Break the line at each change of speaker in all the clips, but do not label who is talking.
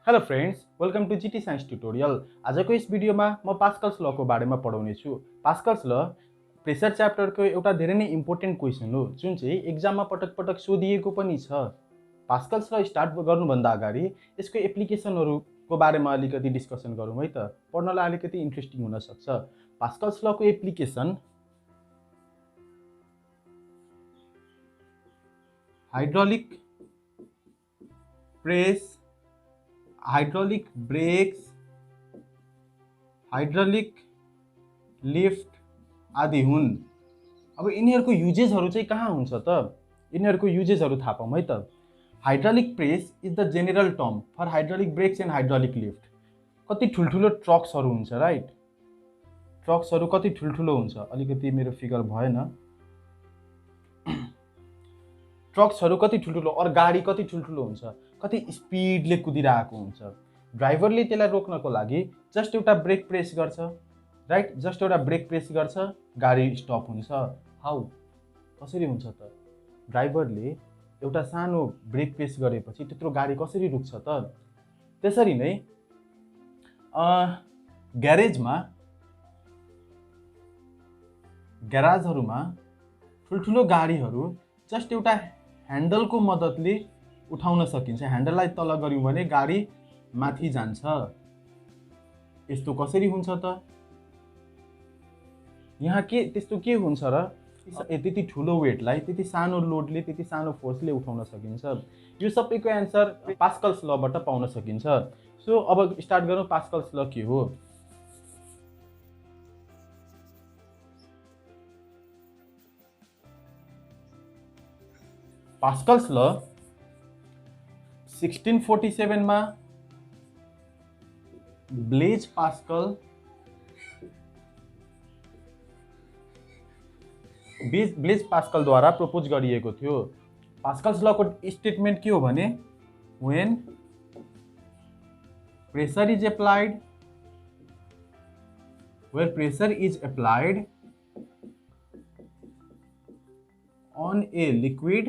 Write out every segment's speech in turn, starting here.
Hello friends, welcome to GT science tutorial. आजको यस भिडियोमा म पास्कल्स लको बारेमा पढाउने छु। पास्कल्स ल प्रेसर च्याप्टरको एउटा धेरै नै इम्पोर्टेन्ट क्वेसन हो, जुन चाहिँ एक्जाममा पटक पटक सोधिएको पनि छ। पास्कल्स ल स्टार्ट गर्नुभन्दा अगाडि यसको एप्लिकेसनहरूको बारेमा अलिकति डिस्कसन गरौँ है त। पढ्नलाई अलिकति इन्ट्रेस्टिङ हुन सक्छ। पास्कल्स लको application hydraulic press, hydraulic brakes, hydraulic lift आदि हुन्। अब यिनीहरूको युजेसहरू चाहिँ कहाँ हुन्छ त? यिनीहरूको युजेसहरू थाहा पाऊँ है त। Hydraulic press is the general term for hydraulic brakes and hydraulic lift. कति ठुल्ठुलो ट्रक्सहरू हुन्छ, राइट? ट्रक्सहरू कति ठुल्ठुलो हुन्छ, अलिकति मेरो फिगर भएन। ट्रक्सहरू कति ठुल्ठुलो और गाडी कति ठुल्ठुलो हुन्छ, कति स्पिडले कुदिरहेको हुन्छ। ड्राइभरले त्यसलाई रोक्नको लागि जस्ट एउटा ब्रेक प्रेस गर्छ, राइट? जस्ट एउटा ब्रेक प्रेस गर्छ, गाडी स्टप हुन्छ। हाउ? कसरी हुन्छ त? ड्राइभरले एउटा सानो ब्रेक प्रेस गरेपछि त्यत्रो गाडी कसरी रुक्छ त? त्यसरी नै ग्यारेजहरूमा ठुल्ठुलो गाडीहरू जस्ट एउटा ह्यान्डलको मद्दतले उठाउन सकिन्छ। ह्यान्डललाई तल गर्यौँ भने गाडी माथि जान्छ। यस्तो कसरी हुन्छ त? यहाँ त्यस्तो के हुन्छ र? त्यति ठुलो वेटलाई त्यति सानो लोडले, त्यति सानो फोर्सले उठाउन सकिन्छ। यो सबैको एन्सर पास्कल्स लबाट पाउन सकिन्छ। सो अब स्टार्ट गरौँ, पास्कल्स ल के हो? पास्कल्स ल 1647 मा ब्लेज पास्कलद्वारा प्रपोज गरिएको थियो। पास्कल्स लको स्टेटमेन्ट के हो भने, when pressure is applied, where pressure is applied on a liquid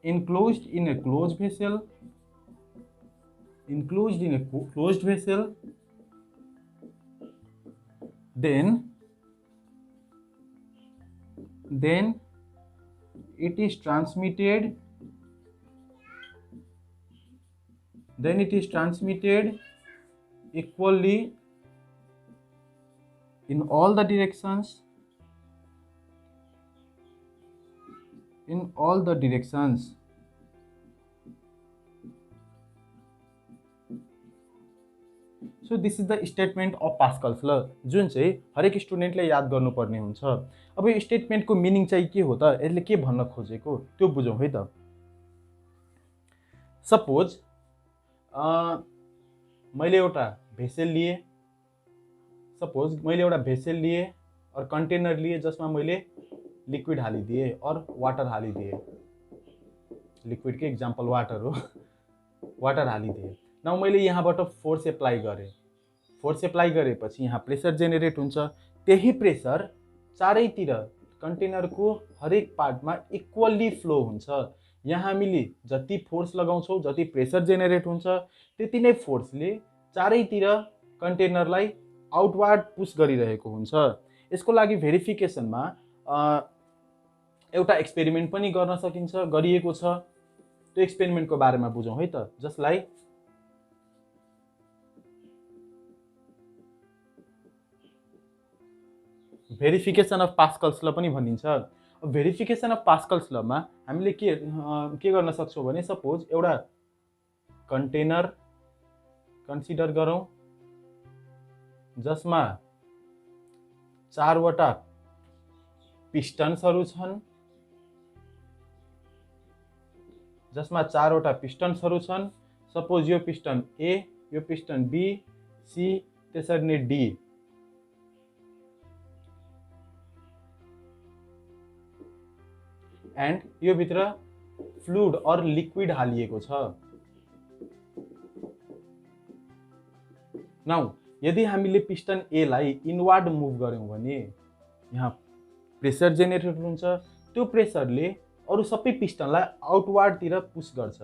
enclosed in a closed vessel, then it is transmitted equally in all the directions, so this is the statement of Pascal's law, जुन चाहिँ हरेक स्टुडेन्टले याद गर्नुपर्ने हुन्छ। अब यो स्टेटमेन्टको meaning चाहिँ के हो त? यसले के भन्न खोजेको त्यो बुझौँ है त। सपोज मैले एउटा भेसेल लिए और कन्टेनर लिए जसमा मैले लिक्विड हालिदिएँ और वाटर हालिदिएँ। लिक्विडकै इक्जाम्पल वाटर हो। वाटर हालिदिएँ। नाउ मैले यहाँबाट फोर्स एप्लाई गरेपछि यहाँ प्रेसर जेनेरेट हुन्छ। त्यही प्रेसर चारैतिर कन्टेनरको हरेक पार्टमा इक्वल्ली फ्लो हुन्छ। यहाँ हामीले जति फोर्स लगाउँछौँ, जति प्रेसर जेनेरेट हुन्छ, त्यति नै फोर्सले चारैतिर कन्टेनरलाई आउटवार्ड पुश गरिरहेको हुन्छ। यसको लागि भेरिफिकेसनमा एउटा एक्सपेरिमेन्ट पनि गर्न सकिन्छ, गरिएको छ। त्यो एक्सपेरिमेन्टको बारेमा बुझौँ है त, जसलाई भेरिफिकेसन अफ पास्कल्स ल पनि भनिन्छ। भेरिफिकेसन अफ पास्कल्स लमा हामीले के गर्न सक्छौँ भने, सपोज एउटा कन्टेनर कन्सिडर गरौँ जसमा चारवटा पिस्टन्सहरू छन्। सपोज यो पिस्टन ए, यो पिस्टन बी, सी, त्यसरी नै डी। एन्ड यो भित्र फ्लुइड और लिक्विड हालिएको छ। नाउ यदि हामीले पिस्टन ए लाई इनवार्ड मुभ गर्यौं भने यहाँ प्रेसर जेनेरेट हुन्छ, त्यो प्रेसरले अरू सबै पिस्टनलाई आउटवार्डतिर पुश गर्छ,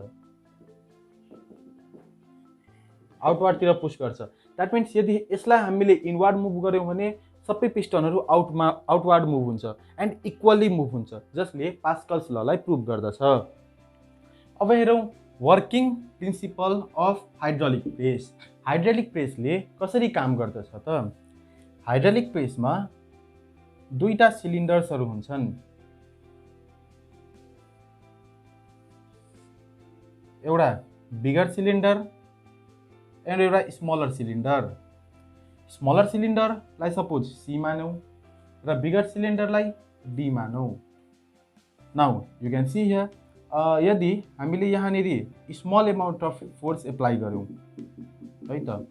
आउटवार्डतिर पुश गर्छ। द्याट मिन्स यदि यसलाई हामीले इनवार्ड मुभ गऱ्यौँ भने सबै पिस्टनहरू आउटवार्ड मुभ हुन्छ एन्ड इक्वली मुभ हुन्छ, जसले पास्कल्स ललाई प्रुभ गर्दछ। अब हेरौँ working principal of hydraulic press. Hydraulic Presley कसरी काम गर्दछ त? हाइड्रोलिक प्रेसमा दुईटा सिलिन्डर्सहरू हुन्छन्, एउटा बिगर सिलिन्डर एन्ड एउटा स्मलर सिलिन्डर। स्मलर सिलिन्डरलाई सपोज सी मानौँ र बिगर सिलिन्डरलाई डी मानौँ। Now you can see here, यदि हामीले यहाँनिर small amount of force apply गऱ्यौँ है त,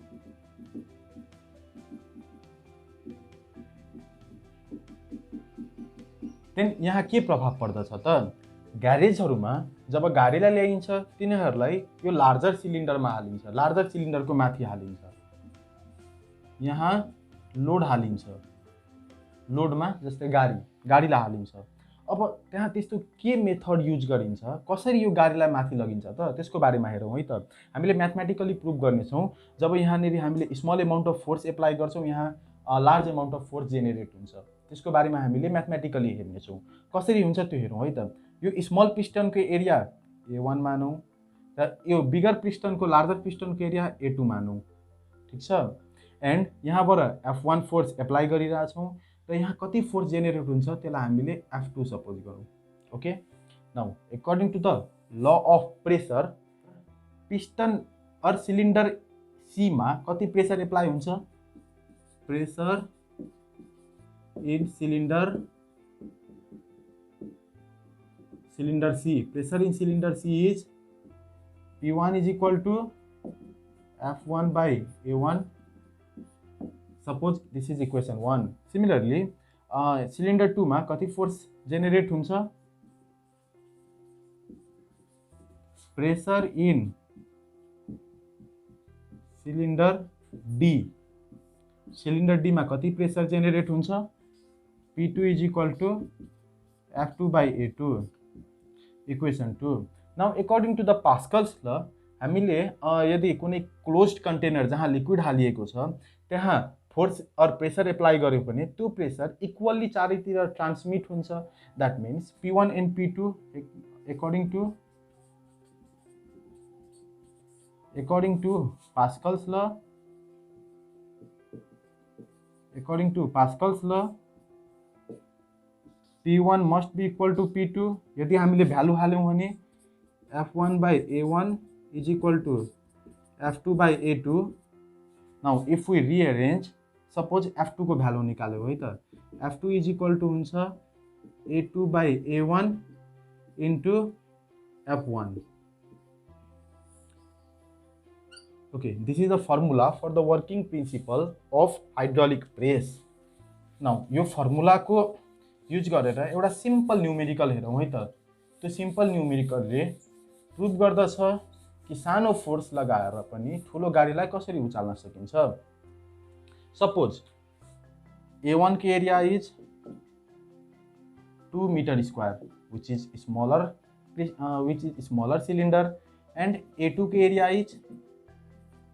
देन यहाँ के प्रभाव पर्दछ त? ग्यारेजहरूमा जब गाडीलाई ल्याइन्छ तिनीहरूलाई यो लार्जर सिलिन्डरमा हालिन्छ, लार्जर सिलिन्डरको माथि हालिन्छ, यहाँ लोड हालिन्छ, लोडमा जस्तै गाडीलाई हालिन्छ। अब त्यहाँ त्यस्तो के मेथड युज गरिन्छ, कसरी यो गाडीलाई माथि लगिन्छ त त्यसको बारेमा हेरौँ है त। हामीले म्याथमेटिकली प्रुभ गर्नेछौँ। जब यहाँनिर हामीले small amount of force apply गर्छौँ यहाँ large amount of force generate हुन्छ, त्यसको बारेमा हामीले म्याथमेटिकली हेर्नेछौँ। कसरी हुन्छ त्यो हेरौँ है त। यो स्मल पिस्टनको एरिया A1 मानौँ र यो बिगर पिस्टनको लार्जर पिस्टनको एरिया A2 मानौँ, ठिक छ। एन्ड यहाँबाट F1 फोर्स एप्लाई गरिरहेछौँ र यहाँ कति फोर्स जेनेरेट हुन्छ त्यसलाई हामीले F2 सपोज गरौँ। Okay, now according to the law of pressure piston or cylinder C मा कति प्रेसर एप्लाई हुन्छ? Pressure in cylinder C, pressure in cylinder C is P1 is equal to F1 by A1. Suppose this is equation 1. Similarly, cylinder 2 मा कति force generate हुन्छ? Pressure in cylinder D, cylinder D मा कति pressure generate हुन्छ? P2 is equal to F2 by A2. Equation 2. Now according to the Pascal's law हामीले यदि कुनै closed container जहाँ लिक्विड हालिएको छ त्यहाँ फोर्स और प्रेसर एप्लाई गर्यो भने त्यो प्रेसर इक्वल्ली चारैतिर ट्रान्समिट हुन्छ। That means P1 and P2 according to Pascal's law P1 must be equal to P2. यदि हामीले भ्यालु हाल्यौँ भने F1 by A1 is equal to F2 by A2. Now if we rearrange, suppose F2 को value निकाल्यौँ है त, F2 is equal to हुन्छ A2 by A1 into F1. Okay, this is the formula for the working principle of hydraulic press. Now यो formula को use गरेर एउटा simple numerical हेरौँ है त। त्यो सिम्पल न्युमेरिकलले प्रुभ गर्दछ कि सानो फोर्स लगाएर पनि ठुलो गाडीलाई कसरी उचाल्न सकिन्छ। सपोज A1 को area is 2 metre square which is smaller cylinder and A2 को area is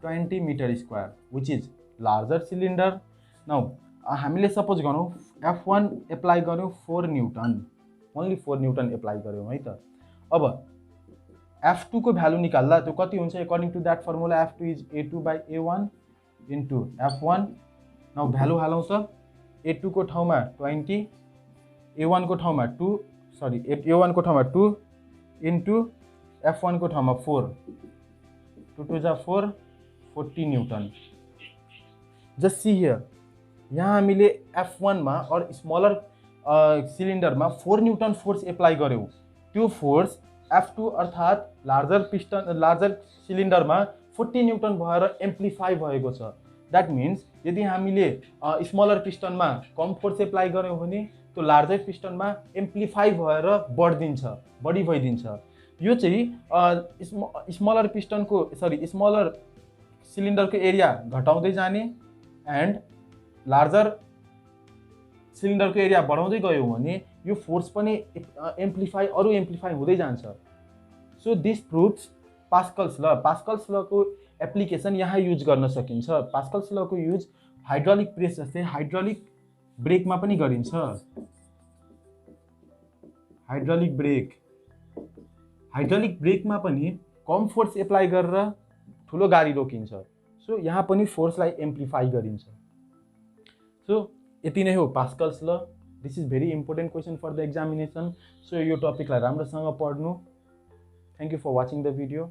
20 metre square which is larger cylinder. Now हामीले सपोज गरौँ F1 एप्लाई गऱ्यौँ 4 न्युटन, ओन्ली 4 न्युटन एप्लाई गऱ्यौँ है त। अब F2 को भ्यालु निकाल्दा त्यो कति हुन्छ? According to that formula F2 is A2 by A1 into F1। Now value हालौँ त, A2 को ठाउँमा 20, A1 को ठाउँमा 2 इन्टु F1 को ठाउँमा 4, 2 2 जा 4, 40 न्युटन। जस्ट सी हियर, यहाँ हामीले F1 मा और स्मलर सिलिन्डरमा 4 न्युटन फोर्स एप्लाई गऱ्यौँ। त्यो फोर्स F2 अर्थात् लार्जर सिलिन्डरमा 40 न्युटन भएर एम्प्लिफाई भएको छ। द्याट मिन्स यदि हामीले स्मलर पिस्टनमा कम फोर्स एप्लाई गऱ्यौँ भने त्यो लार्जर पिस्टनमा एम्प्लिफाई भएर बढी भइदिन्छ। यो चाहिँ स्मलर सिलिन्डरको एरिया घटाउँदै जाने एन्ड लार्जर सिलिन्डरको एरिया बढाउँदै गयो भने यो फोर्स पनि अरू एम्प्लिफाई हुँदै जान्छ। सो दिस प्रुभ्स पास्कल्स ल। पास्कल्स लको एप्लिकेसन यहाँ युज गर्न सकिन्छ। पास्कल्स लको युज हाइड्रोलिक प्रेस जस्तै हाइड्रोलिक ब्रेकमा पनि गरिन्छ। हाइड्रोलिक ब्रेकमा पनि कम फोर्स एप्लाई गरेर ठुलो गाडी रोकिन्छ। सो यहाँ पनि फोर्सलाई एम्प्लिफाई गरिन्छ। सो यति नै हो Pascal's law. This is very important question for the examination. So यो टपिकलाई राम्रोसँग पढ्नु। Thank you for watching the video.